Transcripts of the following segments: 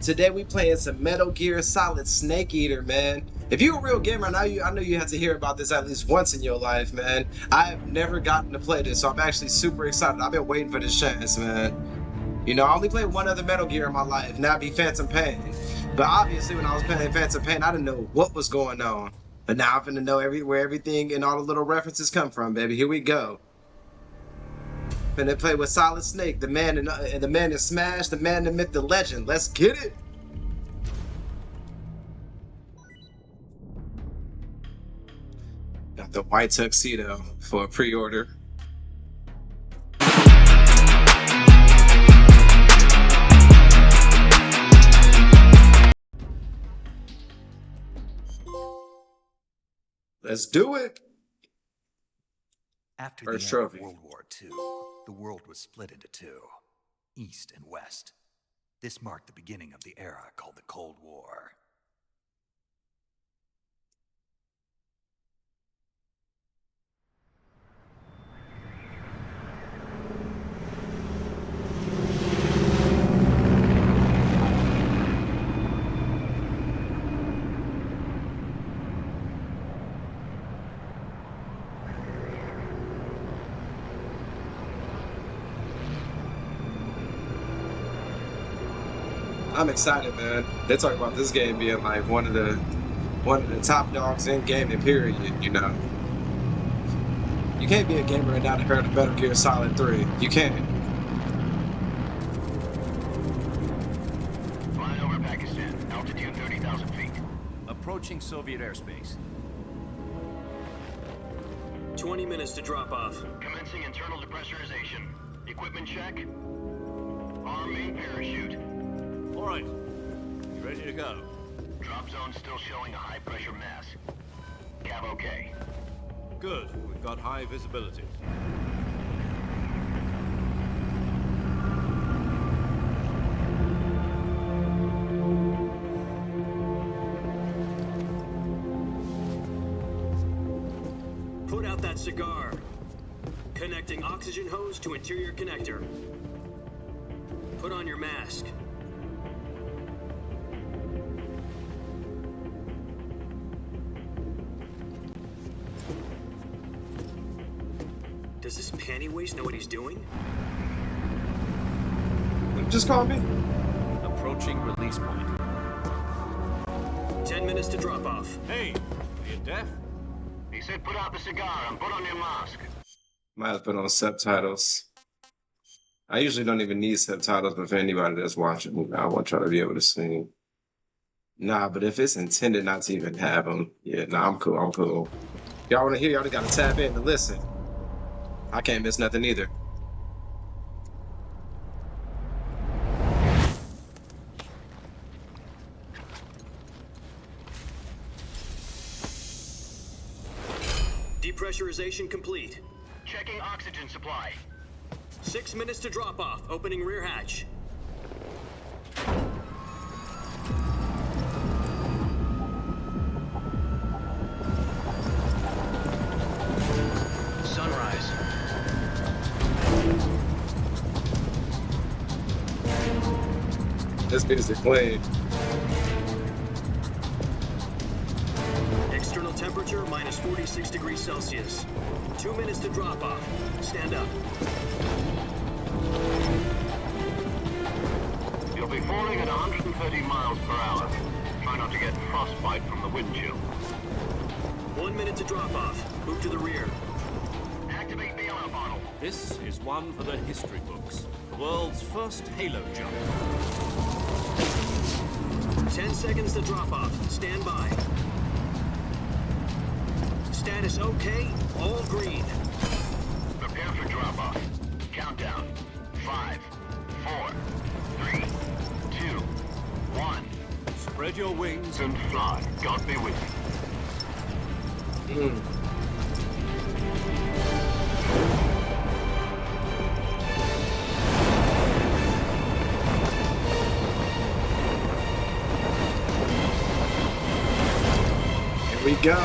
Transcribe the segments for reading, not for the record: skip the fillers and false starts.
Today we playing some Metal Gear Solid Snake Eater, man. If you're a real gamer, I know you had to hear about this at least once in your life, man. I have never gotten to play this, so I'm actually super excited. I've been waiting for this chance, man. You know, I only played one other Metal Gear in my life, and that'd be Phantom Pain. But obviously, when I was playing Phantom Pain, I didn't know what was going on. But now I'm finna know where everything and all the little references come from, baby. Here we go. Finna play with Solid Snake, the man that smashed, the man, the myth, the legend. Let's get it. Got the white tuxedo for a pre-order. Let's do it. After First the end trophy. of World War II, the world was split into two, East and West. This marked the beginning of the era called the Cold War. I'm excited, man. They talk about this game being like one of the top dogs in gaming, period, you know. You can't be a gamer and not have heard of Metal Gear Solid 3. You can't. Flying over Pakistan, altitude 30,000 feet. Approaching Soviet airspace. 20 minutes to drop off. Commencing internal depressurization. Equipment check. Arm main parachute. All right. Ready to go. Drop zone still showing a high pressure mass. Cav okay. Good. We've got high visibility. Put out that cigar. Connecting oxygen hose to interior connector. Put on your mask. Does this panty waste know what he's doing? Just call me. Approaching release point. 10 minutes to drop off. Hey, are you deaf? He said put out the cigar and put on your mask. Might have put on subtitles. I usually don't even need subtitles, but for anybody that's watching, I want y'all to be able to see. Nah, but if it's intended not to even have them, yeah, nah, I'm cool, I'm cool. Y'all want to hear, y'all just got to tap in and listen. I can't miss nothing either. Depressurization complete. Checking oxygen supply. 6 minutes to drop off. Opening rear hatch. Sunrise. This music playing. External temperature minus 46 degrees Celsius. 2 minutes to drop off. Stand up. You'll be falling at 130 miles per hour. Try not to get frostbite from the wind chill. 1 minute to drop off. Move to the rear. Activate bailout bottle. This is one for the history books. The world's first halo jump. 10 seconds to drop off. Stand by. Status okay. All green. Prepare for drop off. Countdown. 5, 4, 3, 2, 1. Spread your wings And fly. God be with you. Here we go.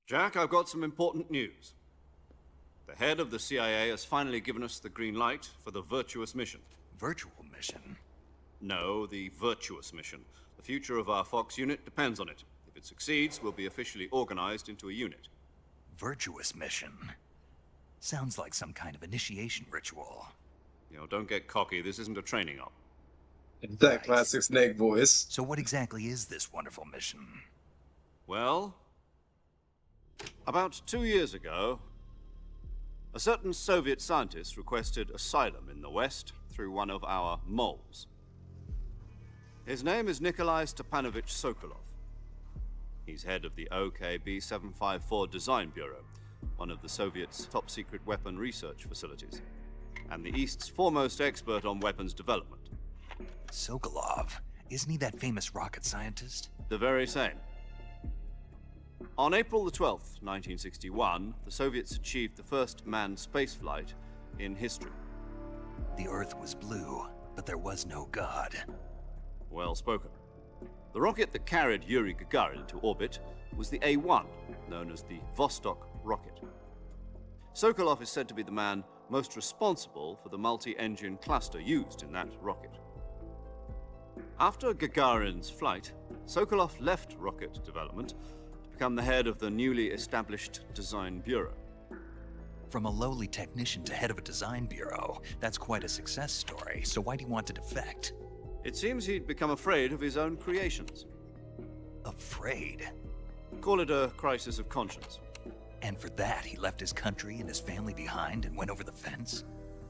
Jack, I've got some important news. The head of the CIA has finally given us the green light for the Virtuous mission. Virtual mission? No, the Virtuous mission. The future of our Fox unit depends on it. If it succeeds, we'll be officially organized into a unit. Virtuous mission? Sounds like some kind of initiation ritual. You know, don't get cocky. This isn't a training op. That classic Snake voice. So what exactly is this wonderful mission? Well, about 2 years ago, a certain Soviet scientist requested asylum in the West through one of our moles. His name is Nikolai Stepanovich Sokolov. He's head of the OKB 754 Design Bureau, one of the Soviets' top-secret weapon research facilities, and the East's foremost expert on weapons development. Sokolov? Isn't he that famous rocket scientist? The very same. On April the 12th, 1961, the Soviets achieved the first manned spaceflight in history. The Earth was blue, but there was no God. Well spoken. The rocket that carried Yuri Gagarin into orbit was the A-1, known as the Vostok rocket. Sokolov is said to be the man most responsible for the multi-engine cluster used in that rocket. After Gagarin's flight, Sokolov left rocket development to become the head of the newly established Design Bureau. From a lowly technician to head of a design bureau, that's quite a success story, so why do you want to defect? It seems he'd become afraid of his own creations. Afraid? Call it a crisis of conscience. And for that, he left his country and his family behind and went over the fence?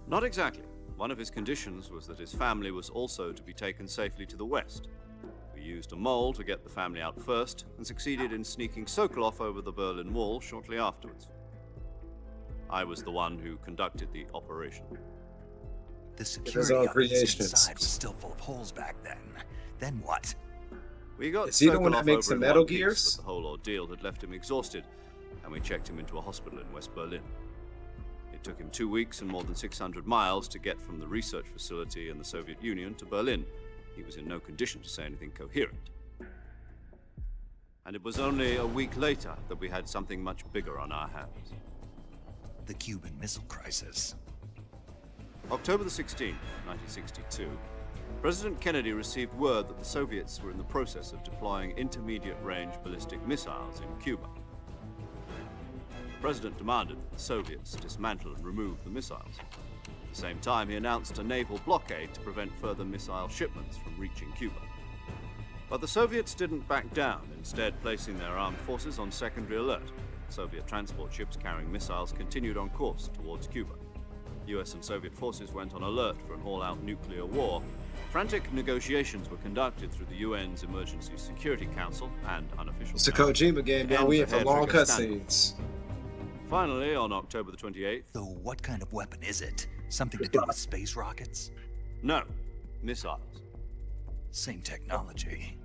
Not exactly. One of his conditions was that his family was also to be taken safely to the West. We used a mole to get the family out first, and succeeded in sneaking Sokolov over the Berlin Wall shortly afterwards. I was the one who conducted the operation. The His security own of this creations. inside was still full of holes back then. Then what? We got Is he the one Sokolov that makes over the in Metal one piece, Gears? but the whole ordeal had left him exhausted, and we checked him into a hospital in West Berlin. It took him 2 weeks and more than 600 miles to get from the research facility in the Soviet Union to Berlin. He was in no condition to say anything coherent. And it was only a week later that we had something much bigger on our hands. The Cuban Missile Crisis. October the 16th, 1962, President Kennedy received word that the Soviets were in the process of deploying intermediate-range ballistic missiles in Cuba. The President demanded that the Soviets dismantle and remove the missiles. At the same time, he announced a naval blockade to prevent further missile shipments from reaching Cuba. But the Soviets didn't back down, instead placing their armed forces on secondary alert. Soviet transport ships carrying missiles continued on course towards Cuba. US and Soviet forces went on alert for an all-out nuclear war. Frantic negotiations were conducted through the UN's Emergency Security Council and unofficial It's a channels Kojima game, to man. end We the in for hair long trigger standoff. cutscenes. Finally, on October the 28th, So what kind of weapon is it? Something to do with space rockets? no, missiles. Same technology.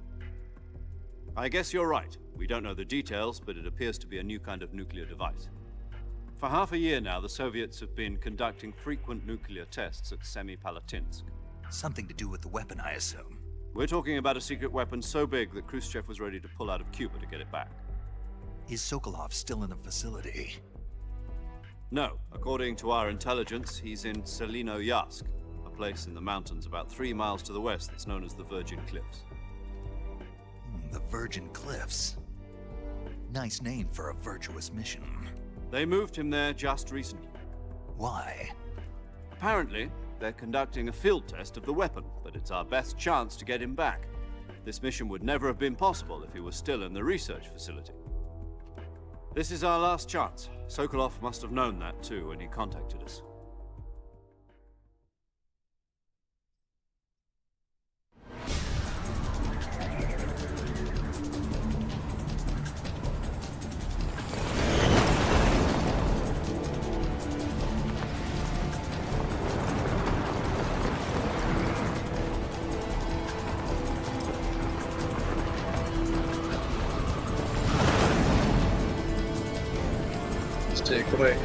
I guess you're right. We don't know the details, but it appears to be a new kind of nuclear device. For half a year now, the Soviets have been conducting frequent nuclear tests at Semipalatinsk. Something to do with the weapon, I assume. We're talking about a secret weapon so big that Khrushchev was ready to pull out of Cuba to get it back. Is Sokolov still in the facility? No, according to our intelligence, he's in Selino-Yarsk, a place in the mountains about 3 miles to the west that's known as the Virgin Cliffs. The Virgin Cliffs. Nice name for a virtuous mission. They moved him there just recently. Why? Apparently, they're conducting a field test of the weapon, but it's our best chance to get him back. This mission would never have been possible if he was still in the research facility. This is our last chance. Sokolov must have known that too when he contacted us. Stick away.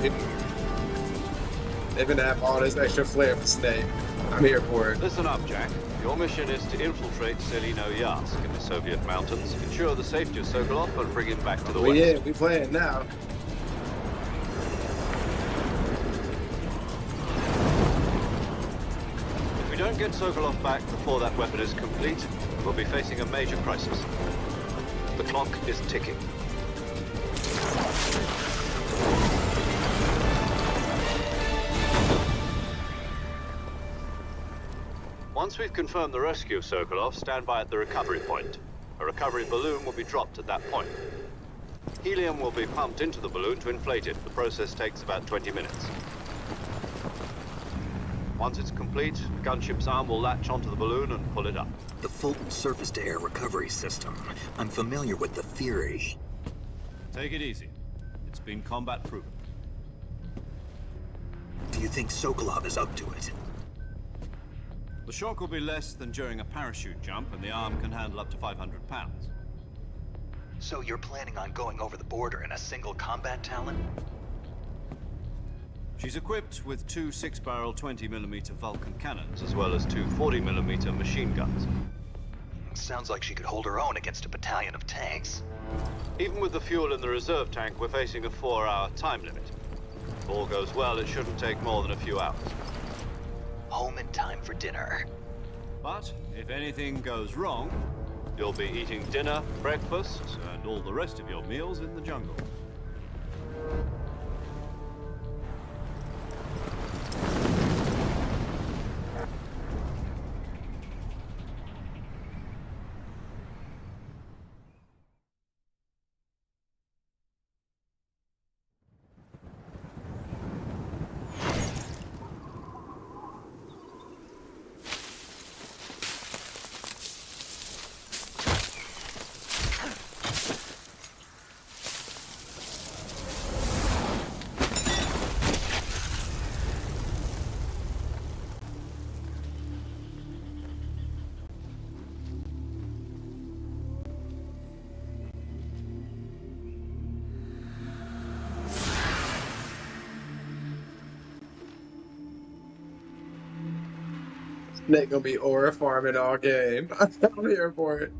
They're gonna have all this extra flair for Snake. I'm here for it. Listen up, Jack. Your mission is to infiltrate Selino-Yarsk in the Soviet mountains, ensure the safety of Sokolov, and bring him back to the Well, west. yeah, we playing now. If we don't get Sokolov back before that weapon is complete, we'll be facing a major crisis. The clock is ticking. Once we've confirmed the rescue of Sokolov, stand by at the recovery point. A recovery balloon will be dropped at that point. Helium will be pumped into the balloon to inflate it. The process takes about 20 minutes. Once it's complete, the gunship's arm will latch onto the balloon and pull it up. The Fulton surface-to-air recovery system. I'm familiar with the theory. Take it easy. It's been combat proven. Do you think Sokolov is up to it? The shock will be less than during a parachute jump, and the arm can handle up to 500 pounds. So you're planning on going over the border in a single combat Talon? She's equipped with two 6-barrel 20mm Vulcan cannons, as well as two 40mm machine guns. Sounds like she could hold her own against a battalion of tanks. Even with the fuel in the reserve tank, we're facing a 4-hour time limit. If all goes well, it shouldn't take more than a few hours. Home in time for dinner. But if anything goes wrong, you'll be eating dinner, breakfast, and all the rest of your meals in the jungle. Snake gonna be aura farming all game. I'm here for it.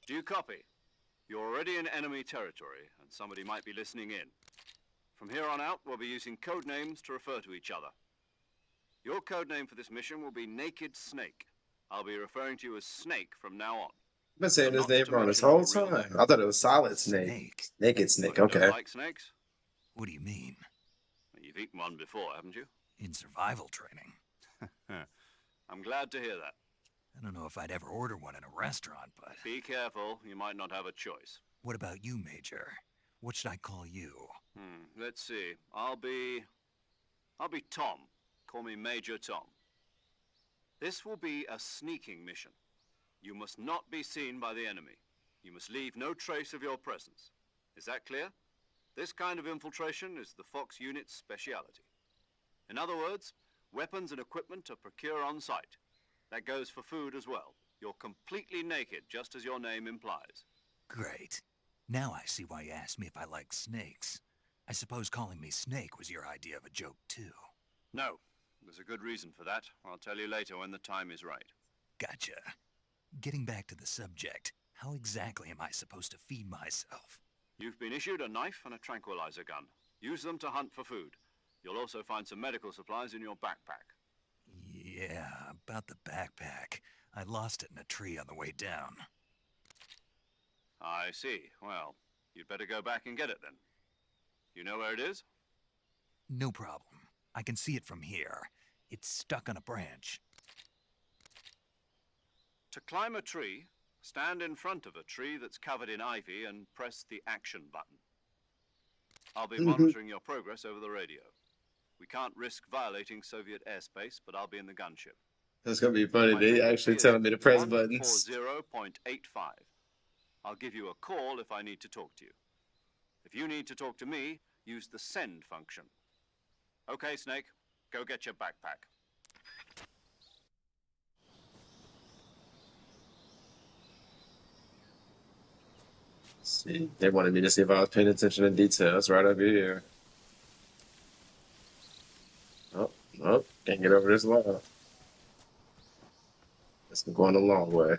Do you copy? You're already in enemy territory, and somebody might be listening in. From here on out, we'll be using code names to refer to each other. Your code name for this mission will be Naked Snake. I'll be referring to you as Snake from now on. I've been saying You're his not name to wrong this mention whole your real time. name. I thought it was Solid Snake. Snake? Naked Snake, Look, you okay. don't like snakes? What do you mean? You've eaten one before, haven't you? In survival training? I'm glad to hear that. I don't know if I'd ever order one in a restaurant, but... Be careful, you might not have a choice. What about you, Major? What should I call you? Let's see. I'll be Tom. Call me Major Tom. This will be a sneaking mission. You must not be seen by the enemy. You must leave no trace of your presence. Is that clear? This kind of infiltration is the Fox unit's speciality. In other words, weapons and equipment are procured on site. That goes for food as well. You're completely naked, just as your name implies. Great. Now I see why you asked me if I like snakes. I suppose calling me Snake was your idea of a joke, too. No, there's a good reason for that. I'll tell you later when the time is right. Gotcha. Getting back to the subject, how exactly am I supposed to feed myself? You've been issued a knife and a tranquilizer gun. Use them to hunt for food. You'll also find some medical supplies in your backpack. Yeah, about the backpack. I lost it in a tree on the way down. I see. Well, you'd better go back and get it then. You know where it is? No problem. I can see it from here. It's stuck on a branch. To climb a tree, stand in front of a tree that's covered in ivy and press the action button. I'll be monitoring your progress over the radio. We can't risk violating Soviet airspace, but I'll be in the gunship. That's gonna be funny. My They frequency actually is telling me to press buttons. 140.85. I'll give you a call if I need to talk to you. If you need to talk to me, use the send function. Okay, Snake, go get your backpack. See, they wanted me to see if I was paying attention to details right over here. Oh, oh, can't get over this wall. It's going a long way.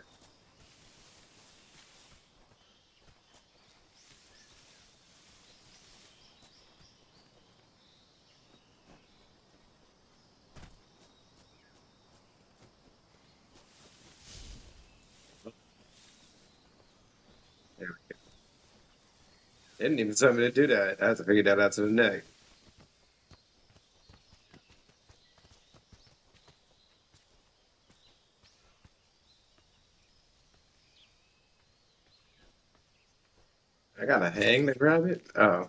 There we go. They didn't even tell me to do that. I had to figure that out to the neck. I gotta hang to grab it? Oh.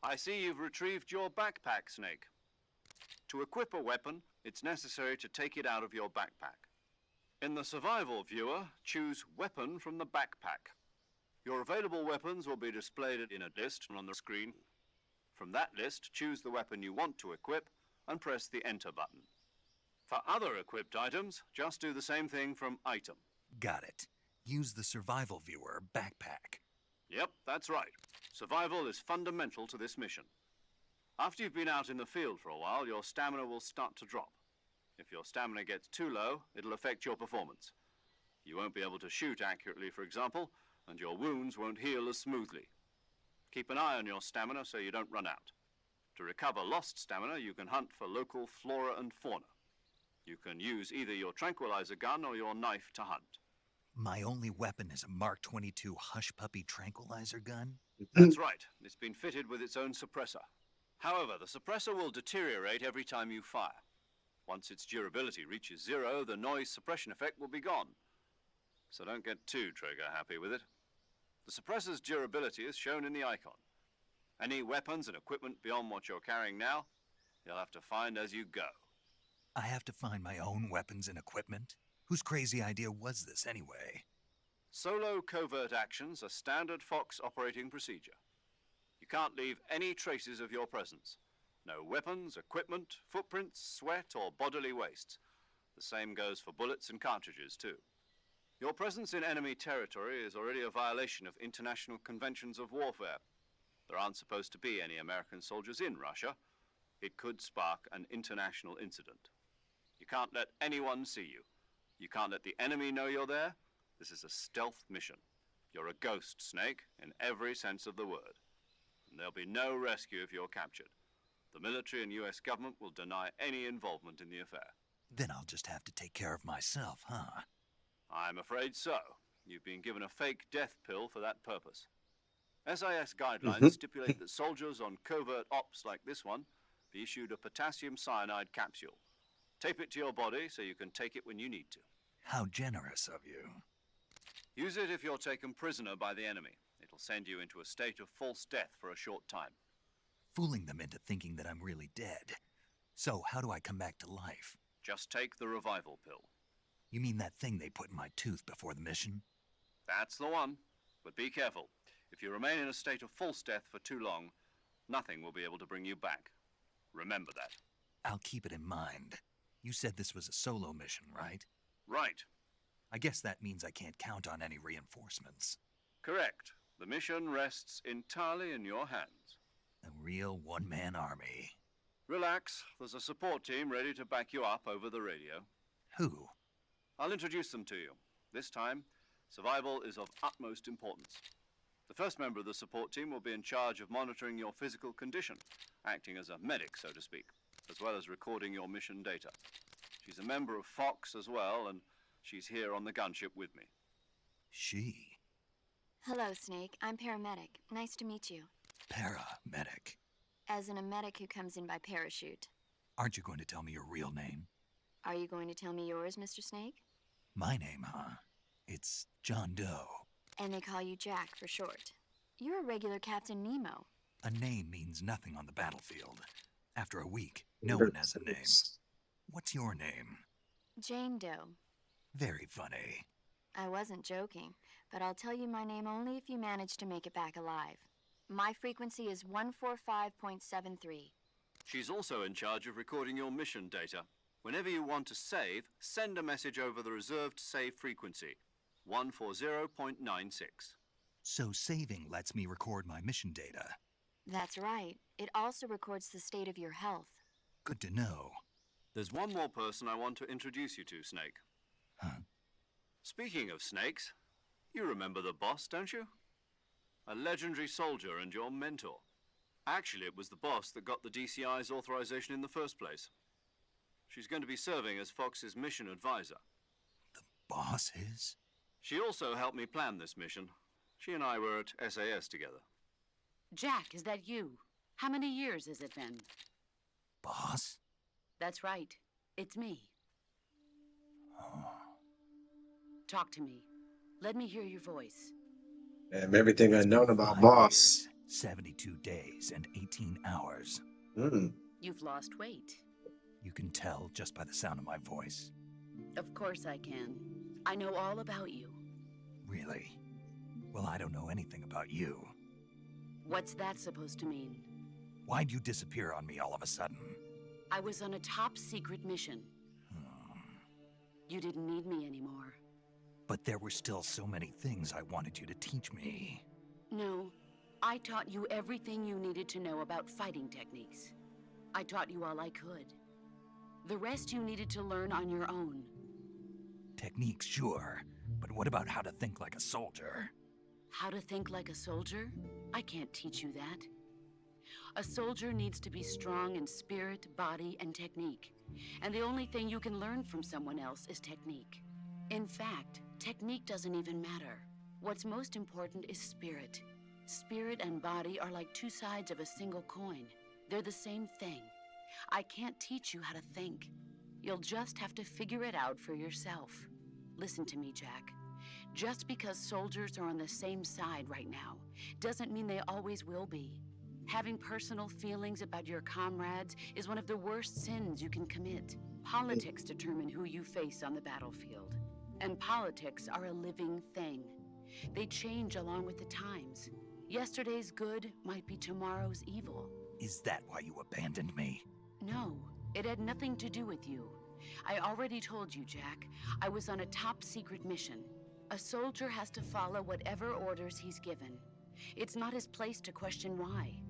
I see you've retrieved your backpack, Snake. To equip a weapon, it's necessary to take it out of your backpack. In the survival viewer, choose Weapon from the backpack. Your available weapons will be displayed in a list on the screen. From that list, choose the weapon you want to equip and press the Enter button. For other equipped items, just do the same thing from Item. Got it. Use the survival viewer backpack. Yep, that's right. Survival is fundamental to this mission. After you've been out in the field for a while, your stamina will start to drop. If your stamina gets too low, it'll affect your performance. You won't be able to shoot accurately, for example, and your wounds won't heal as smoothly. Keep an eye on your stamina so you don't run out. To recover lost stamina, you can hunt for local flora and fauna. You can use either your tranquilizer gun or your knife to hunt. My only weapon is a Mark 22 Hush Puppy tranquilizer gun? That's right. It's been fitted with its own suppressor. However, the suppressor will deteriorate every time you fire. Once its durability reaches 0, the noise suppression effect will be gone. So don't get too trigger happy with it. The suppressor's durability is shown in the icon. Any weapons and equipment beyond what you're carrying now, you'll have to find as you go. I have to find my own weapons and equipment? Whose crazy idea was this anyway? Solo covert actions are standard Fox operating procedure. You can't leave any traces of your presence. No weapons, equipment, footprints, sweat, or bodily wastes. The same goes for bullets and cartridges, too. Your presence in enemy territory is already a violation of international conventions of warfare. There aren't supposed to be any American soldiers in Russia. It could spark an international incident. You can't let anyone see you. You can't let the enemy know you're there. This is a stealth mission. You're a ghost, Snake, in every sense of the word. And there'll be no rescue if you're captured. The military and US government will deny any involvement in the affair. Then I'll just have to take care of myself, huh? I'm afraid so. You've been given a fake death pill for that purpose. SIS guidelines stipulate that soldiers on covert ops like this one be issued a potassium cyanide capsule. Tape it to your body so you can take it when you need to. How generous of you. Use it if you're taken prisoner by the enemy. It'll send you into a state of false death for a short time. Fooling them into thinking that I'm really dead. So how do I come back to life? Just take the revival pill. You mean that thing they put in my tooth before the mission? That's the one. But be careful. If you remain in a state of false death for too long, nothing will be able to bring you back. Remember that. I'll keep it in mind. You said this was a solo mission, right? Right. I guess that means I can't count on any reinforcements. Correct. The mission rests entirely in your hands. A real one-man army. Relax. There's a support team ready to back you up over the radio. Who? I'll introduce them to you. This time, survival is of utmost importance. The first member of the support team will be in charge of monitoring your physical condition, acting as a medic, so to speak, as well as recording your mission data. She's a member of Fox as well, and she's here on the gunship with me. She? Hello, Snake. I'm paramedic. Nice to meet you. Paramedic. As in a medic who comes in by parachute. Aren't you going to tell me your real name? Are you going to tell me yours, Mr. Snake? My name, huh? It's John Doe. And they call you Jack for short. You're a regular Captain Nemo. A name means nothing on the battlefield. After a week, no one has a name. What's your name? Jane Doe. Very funny. I wasn't joking, but I'll tell you my name only if you manage to make it back alive. My frequency is 145.73. She's also in charge of recording your mission data. Whenever you want to save, send a message over the reserved save frequency, 140.96. So saving lets me record my mission data. That's right. It also records the state of your health. Good to know. There's one more person I want to introduce you to, Snake. Huh? Speaking of snakes, you remember the boss, don't you? A legendary soldier and your mentor. Actually, it was the boss that got the DCI's authorization in the first place. She's going to be serving as Fox's mission advisor. The boss is? She also helped me plan this mission. She and I were at SAS together. Jack, is that you? How many years has it been? Boss? That's right. It's me. Talk to me. Let me hear your voice. And everything I've known about 5 Boss. years, 72 days and 18 hours. You've lost weight. You can tell just by the sound of my voice. Of course I can. I know all about you. Really? Well, I don't know anything about you. What's that supposed to mean? Why'd you disappear on me all of a sudden? I was on a top secret mission. You didn't need me anymore. But there were still so many things I wanted you to teach me. No, I taught you everything you needed to know about fighting techniques. I taught you all I could. The rest you needed to learn on your own. Techniques, sure. But what about how to think like a soldier? How to think like a soldier? I can't teach you that. A soldier needs to be strong in spirit, body, and technique. And the only thing you can learn from someone else is technique. In fact, technique doesn't even matter. What's most important is spirit. Spirit and body are like two sides of a single coin. They're the same thing. I can't teach you how to think. You'll just have to figure it out for yourself. Listen to me, Jack. Just because soldiers are on the same side right now doesn't mean they always will be. Having personal feelings about your comrades is one of the worst sins you can commit. Politics determine who you face on the battlefield. And politics are a living thing. They change along with the times. Yesterday's good might be tomorrow's evil. Is that why you abandoned me? No, it had nothing to do with you. I already told you, Jack. I was on a top secret mission. A soldier has to follow whatever orders he's given. It's not his place to question why.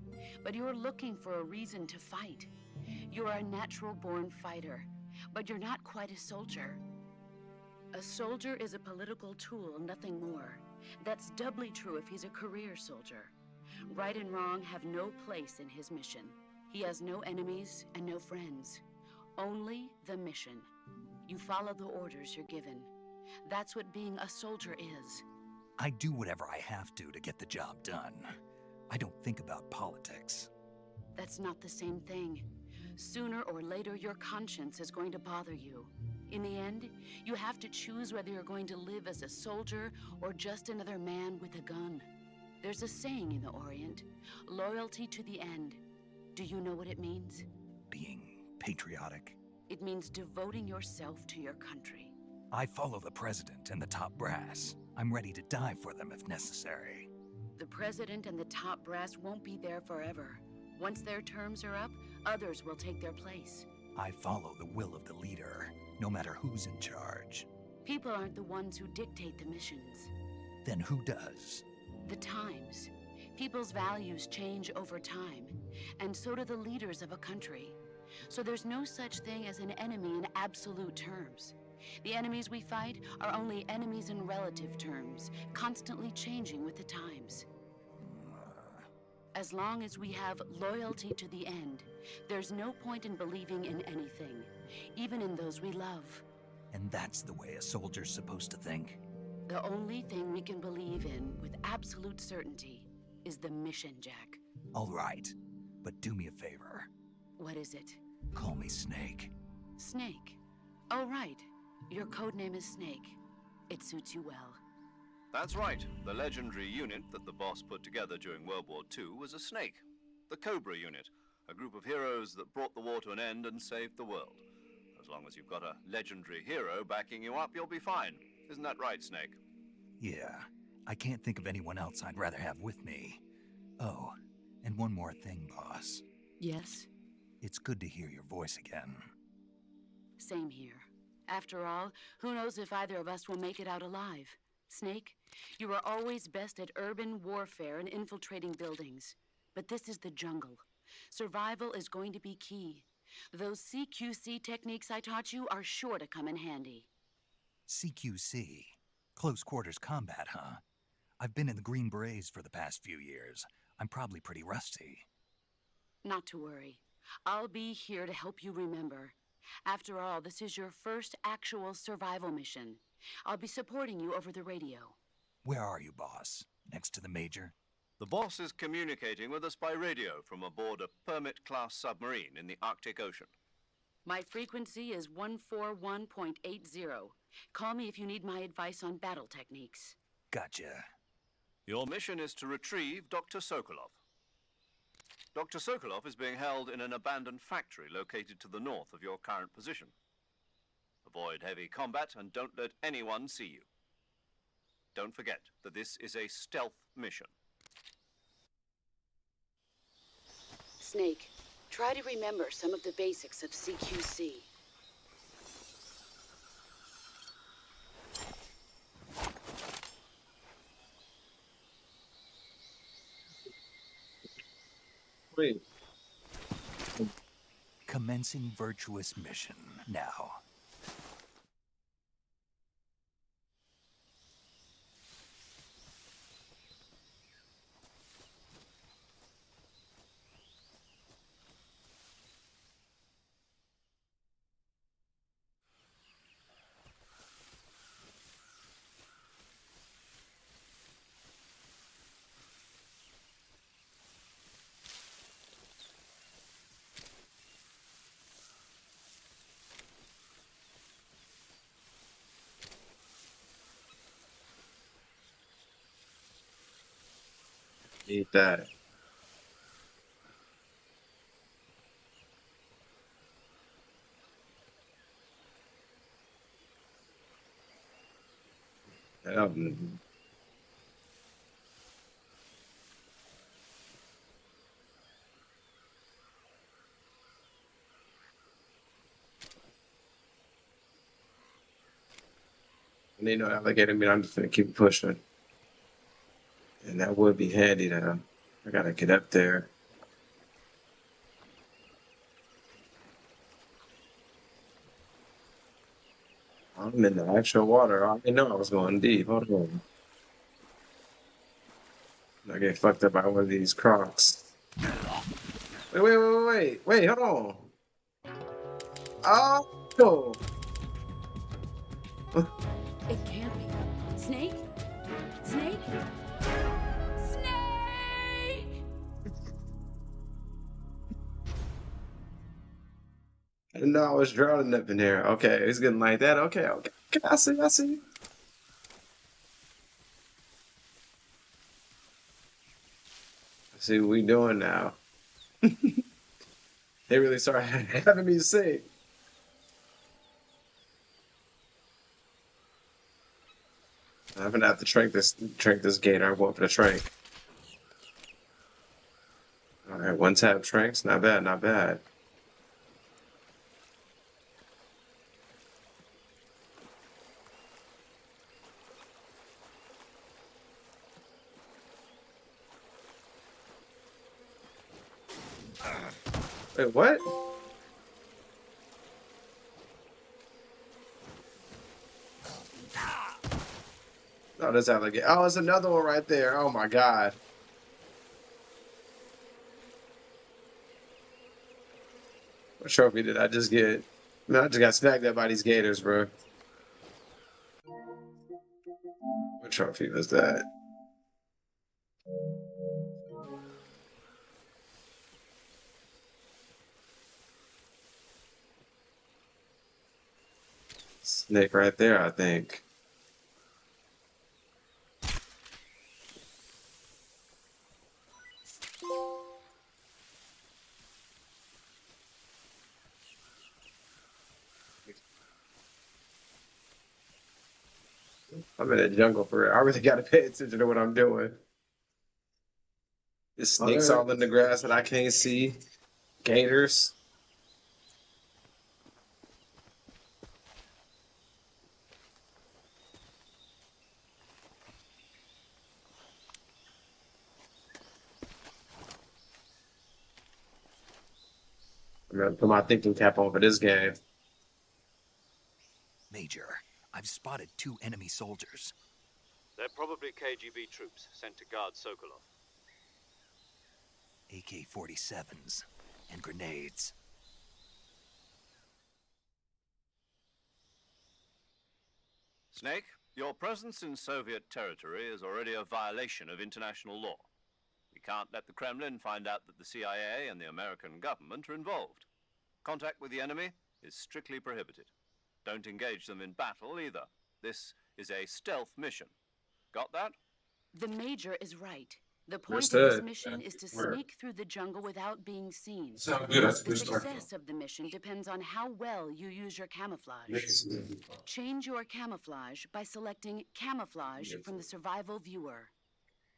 But you're looking for a reason to fight. You're a natural-born fighter, but you're not quite a soldier. A soldier is a political tool, nothing more. That's doubly true if he's a career soldier. Right and wrong have no place in his mission. He has no enemies and no friends. Only the mission. You follow the orders you're given. That's what being a soldier is. I do whatever I have to get the job done. I don't think about politics. That's not the same thing. Sooner or later, your conscience is going to bother you. In the end, you have to choose whether you're going to live as a soldier or just another man with a gun. There's a saying in the Orient, loyalty to the end. Do you know what it means? Being patriotic. It means devoting yourself to your country. I follow the president and the top brass. I'm ready to die for them if necessary. The president and the top brass won't be there forever. Once their terms are up, others will take their place. I follow the will of the leader, no matter who's in charge. People aren't the ones who dictate the missions. Then who does? The times. People's values change over time, and so do the leaders of a country. So there's no such thing as an enemy in absolute terms. The enemies we fight are only enemies in relative terms, constantly changing with the times. As long as we have loyalty to the end, there's no point in believing in anything, even in those we love. And that's the way a soldier's supposed to think? The only thing we can believe in with absolute certainty is the mission, Jack. All right, but do me a favor. What is it? Call me Snake. Snake. Oh, right. Your code name is Snake. It suits you well. That's right. The legendary unit that the boss put together during World War II was a snake. The Cobra unit, a group of heroes that brought the war to an end and saved the world. As long as you've got a legendary hero backing you up, you'll be fine. Isn't that right, Snake? Yeah, I can't think of anyone else I'd rather have with me. Oh, and one more thing, boss. Yes? It's good to hear your voice again. Same here. After all, who knows if either of us will make it out alive? Snake, you are always best at urban warfare and infiltrating buildings. But this is the jungle. Survival is going to be key. Those CQC techniques I taught you are sure to come in handy. CQC? Close quarters combat, huh? I've been in the Green Berets for the past few years. I'm probably pretty rusty. Not to worry. I'll be here to help you remember. After all, this is your first actual survival mission. I'll be supporting you over the radio. Where are you, boss? Next to the Major? The boss is communicating with us by radio from aboard a Permit-class submarine in the Arctic Ocean. My frequency is 141.80. Call me if you need my advice on battle techniques. Gotcha. Your mission is to retrieve Dr. Sokolov. Dr. Sokolov is being held in an abandoned factory located to the north of your current position. Avoid heavy combat and don't let anyone see you. Don't forget that this is a stealth mission. Snake, try to remember some of the basics of CQC. Wait. Commencing Virtuous mission now. Need that. Um, and they know alligator meat. I'm just gonna keep pushing, and that would be handy now. I gotta get up there. I'm in the actual water. I didn't know I was going deep. Hold on. I get fucked up by one of these crocs. Wait, hold on. Oh! It can't be. Snake? Snake? Snake! I didn't know I was drowning up in there. Okay, it's getting like that. Okay. I see. I see what we doing now. They really started having me sing. I'm gonna have to trank this gator. I'm going for the trank. Alright, one tab tranks. Not bad. Wait, what? Oh, that's alligator. Oh, it's another one right there. Oh my god. What trophy did I just get? Man, I just got snagged up by these gators, bro. trophy was that? Snake right there, I think. I'm in the jungle for real. I really got to pay attention to what I'm doing. There's snakes all in the grass that I can't see. Gators. I'm gonna put my thinking cap on for this game. Major, I've spotted 2 enemy soldiers. They're probably KGB troops sent to guard Sokolov. AK-47s and grenades. Snake, your presence in Soviet territory is already a violation of international law. We can't let the Kremlin find out that the CIA and the American government are involved. Contact with the enemy is strictly prohibited. Don't engage them in battle either. This is a stealth mission. Got that? The Major is right. The point of Understood. this mission is to sneak through the jungle without being seen. Sound good. That's The success of the mission depends on how well you use your camouflage. Change your camouflage by selecting Camouflage from the Survival Viewer.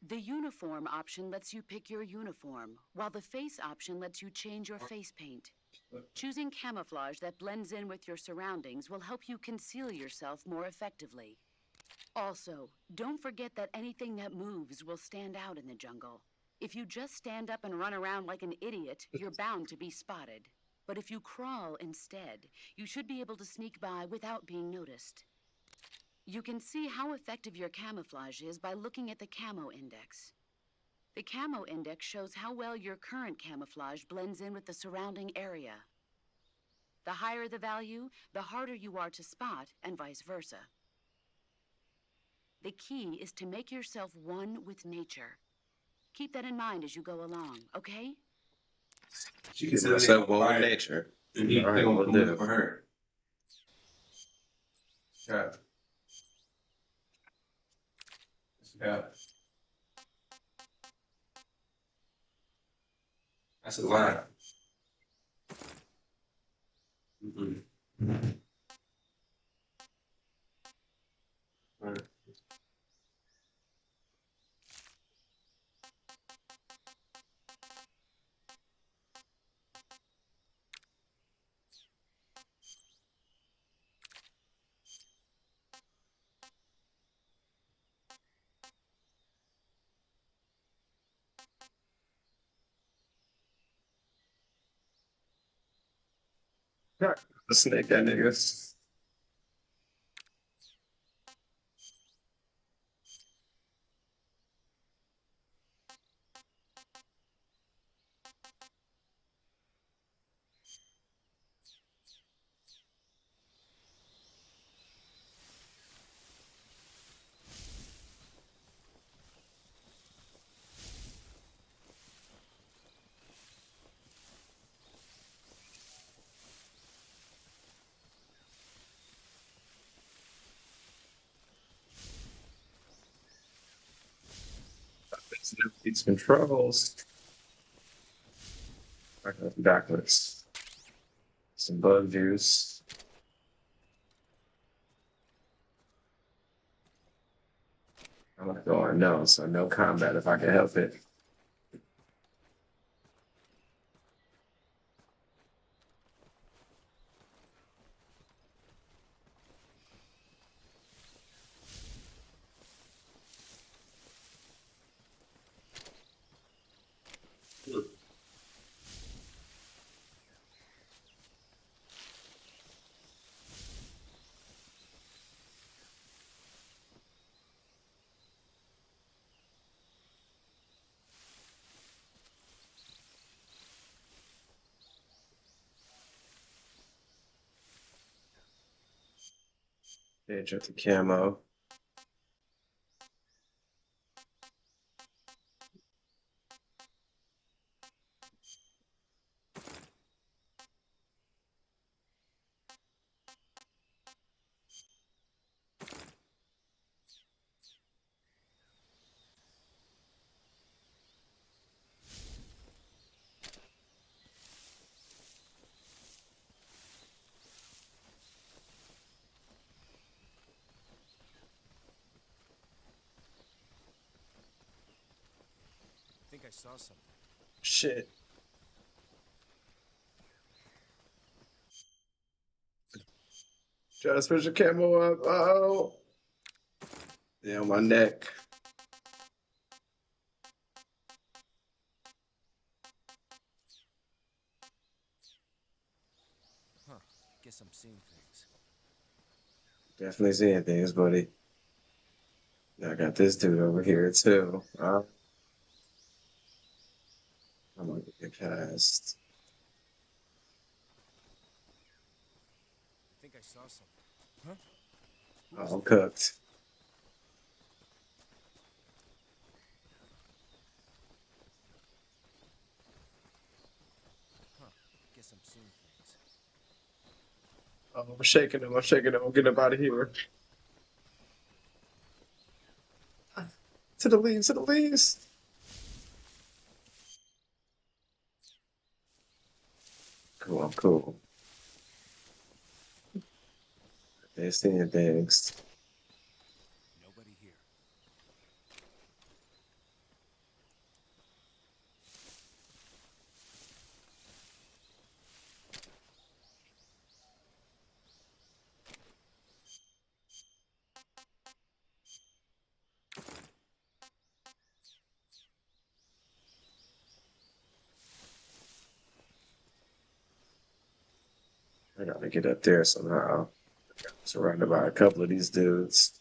The Uniform option lets you pick your uniform, while the Face option lets you change your face paint. Choosing camouflage that blends in with your surroundings will help you conceal yourself more effectively. Also, don't forget that anything that moves will stand out in the jungle. If you just stand up and run around like an idiot, you're bound to be spotted. But if you crawl instead, you should be able to sneak by without being noticed. You can see how effective your camouflage is by looking at the Camo Index. The Camo Index shows how well your current camouflage blends in with the surrounding area. The higher the value, the harder you are to spot, and vice versa. The key is to make yourself one with nature. Keep that in mind as you go along, okay? She can myself one with nature. All right, we'll do it for her. Yeah. Yeah. That's a lot. Right. Yeah. The snake that niggas. These controls. Okay, backwards. Some bug juice. I'm not going no, so no combat if I can help it. Edge of the camo. I saw something. Shit. Try to switch the camo up. Oh. Yeah, on my neck. Huh. Guess I'm seeing things. Definitely seeing things, buddy. I got this dude over here too. I'm gonna get past. I think I saw something. Huh? Who Oh, was I'm that? cooked. Huh. Guess I'm seeing things. Oh, I'm shaking him. I'm shaking him. I'm getting him out of here. To the leaves. To the leaves. Cool. I'm cool. They're seeing things. Nobody here. I gotta get up there somehow. Surrounded by a couple of these dudes.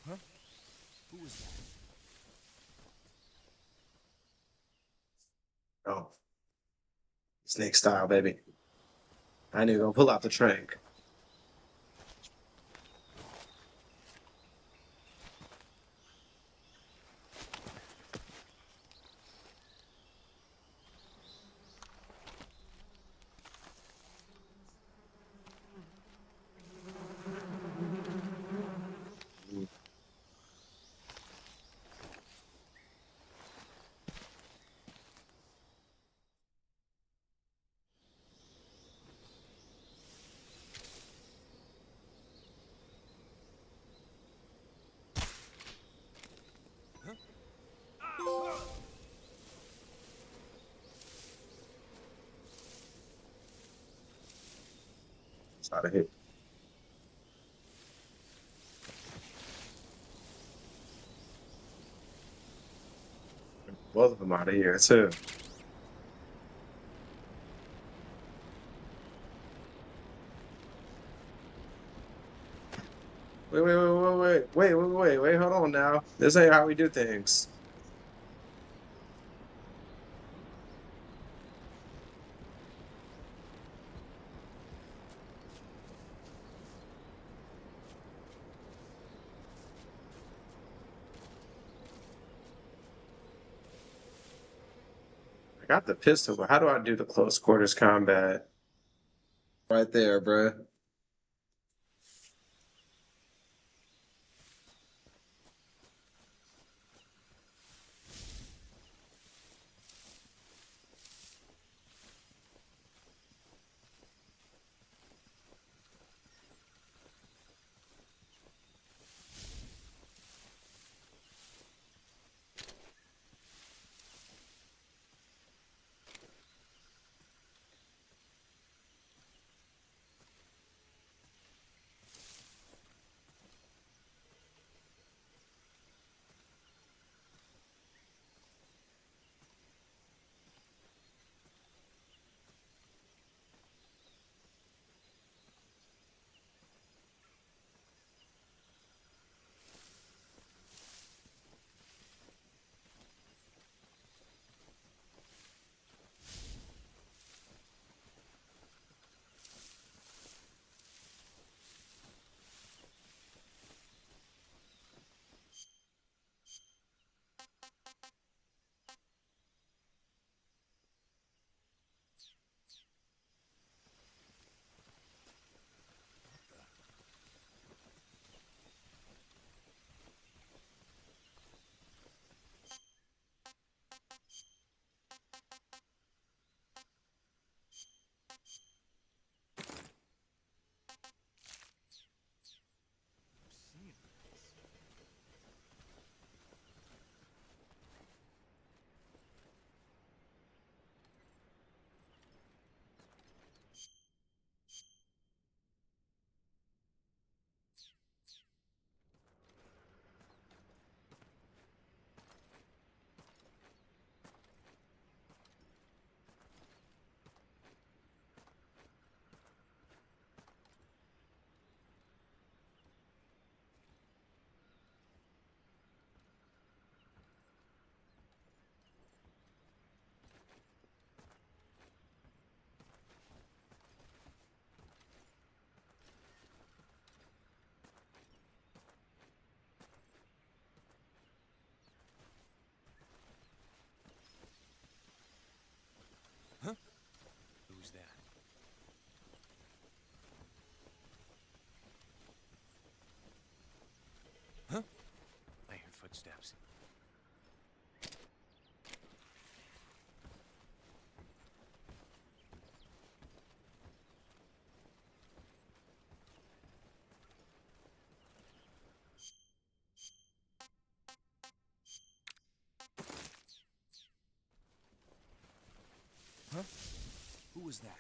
Huh? Who was that? Oh, snake style, baby. I ain't even gonna pull out the trank. It's out of here. Both of them out of here too. Wait. Hold on now. This ain't how we do things. I got the pistol, but how do I do the close quarters combat? Right there, bruh. footsteps. Huh? Who was that?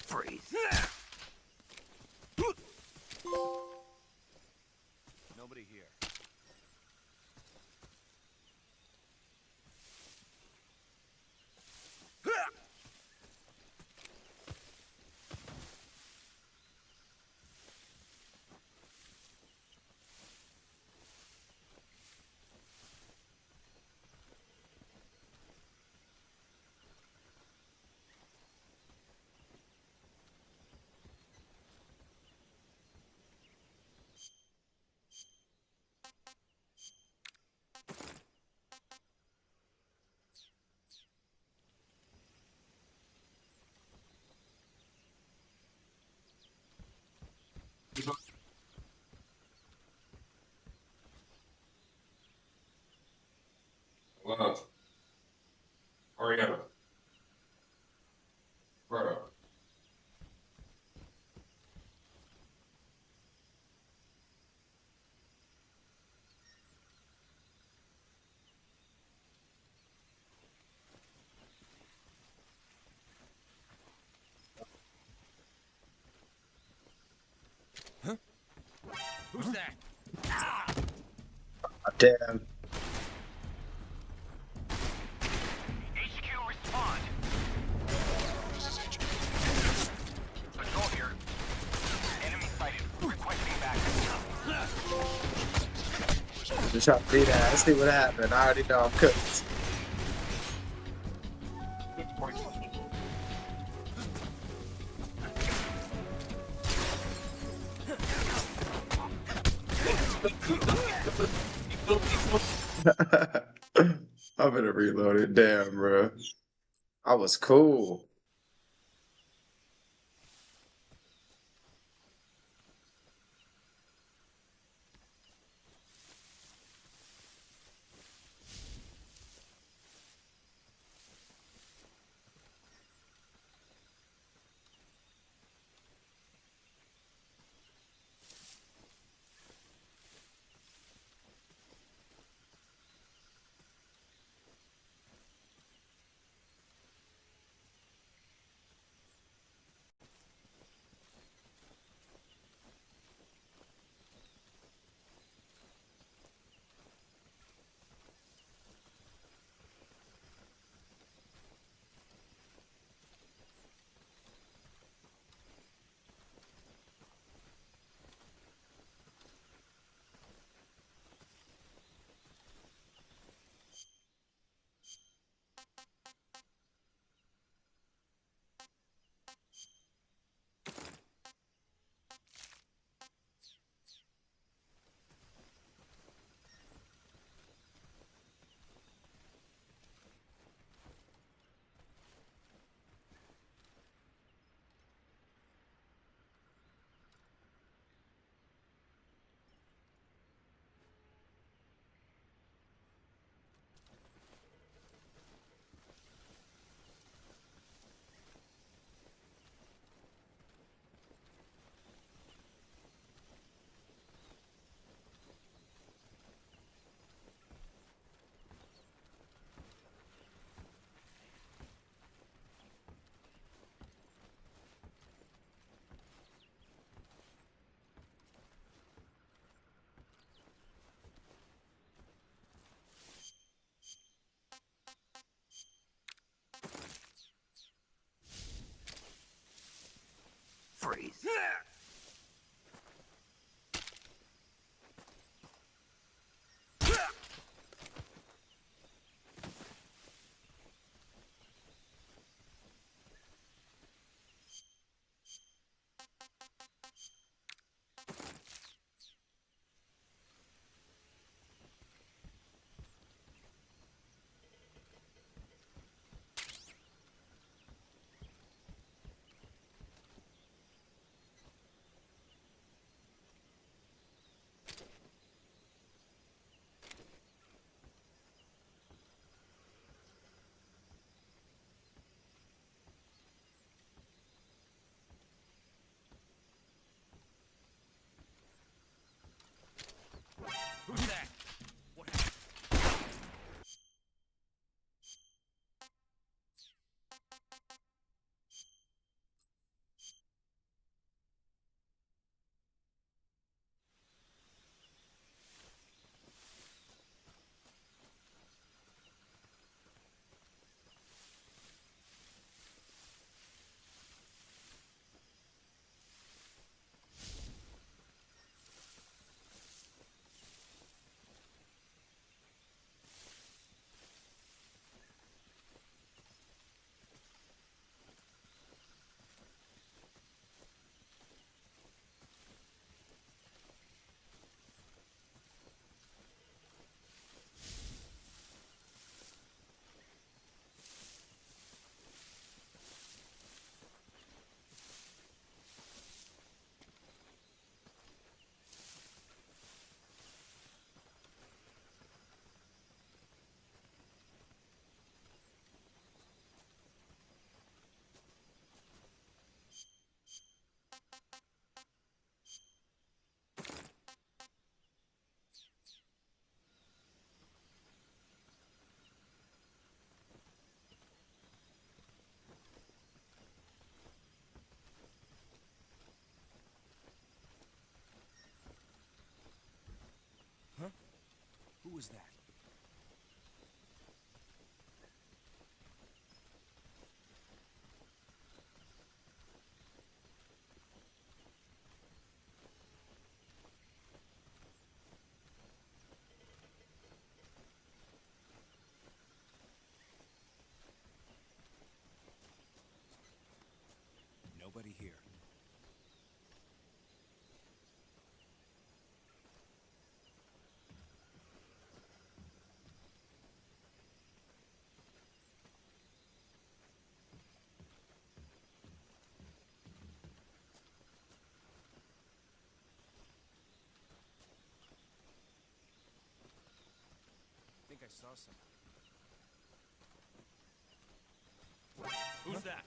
Freeze. Nobody here. Love. Ariana. Bro. Who's that? Damn. HQ, respond. This is HQ. Patrol here. Enemy sighted. Requesting backup. Just trying to see that. Let's see what happened. I already know I'm cooked. I'm gonna reload it. Damn, bro. I was cool. Freeze. was that? Nobody here. I think I saw something. Who's that?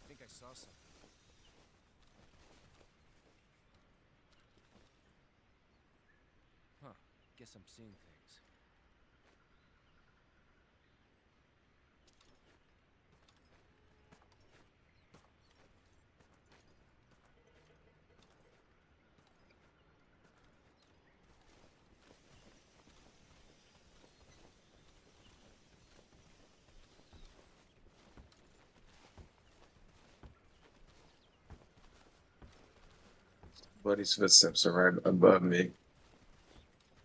I think I saw something. Huh. Guess I'm seeing things. Buddy's footsteps are right above me.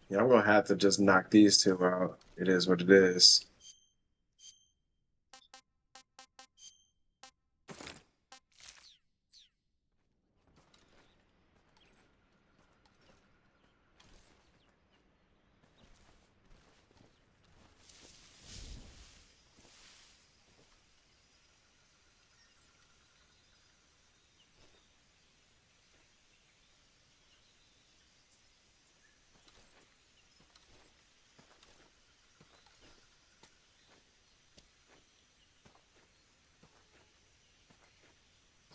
Yeah, I'm gonna have to just knock these two out. It is what it is.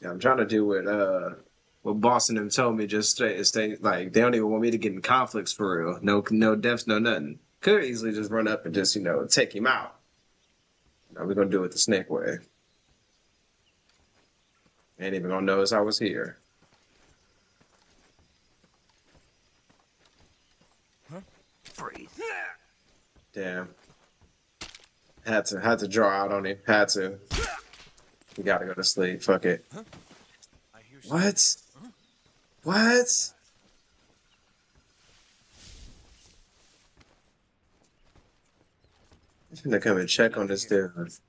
Yeah, I'm trying to do what Boston them told me. Just stay like they don't even want me to get in conflicts for real. No deaths, no nothing. Could easily just run up and just take him out. No, we're gonna do it the snake way. Ain't even gonna notice I was here. Huh? Freeze. Damn. Had to draw out on him. Had to. You gotta go to sleep. Fuck it. Huh? I hear something. What? Huh? What? I'm gonna come and check on this dude. There's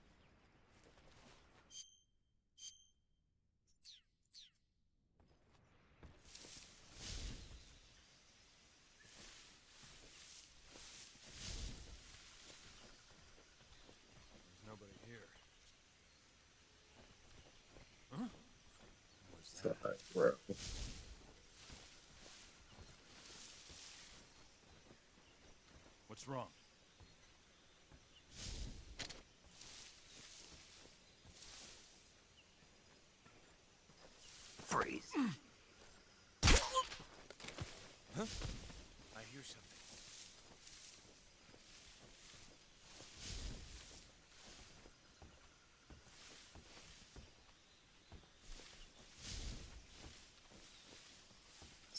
nobody here. Huh? What's that? Bro. What's wrong? Freeze. Huh? I hear something.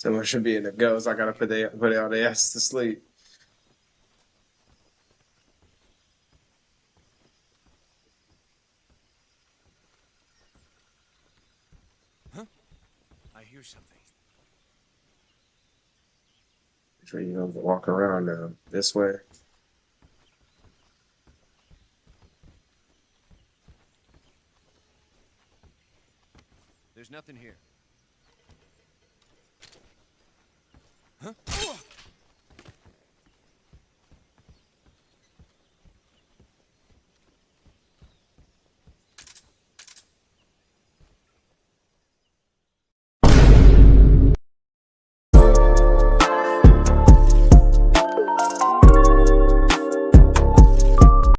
Someone should be in the ghost. I gotta put all their ass to sleep. Huh? I hear something. So you know, walk around now. This way. There's nothing here. Huh?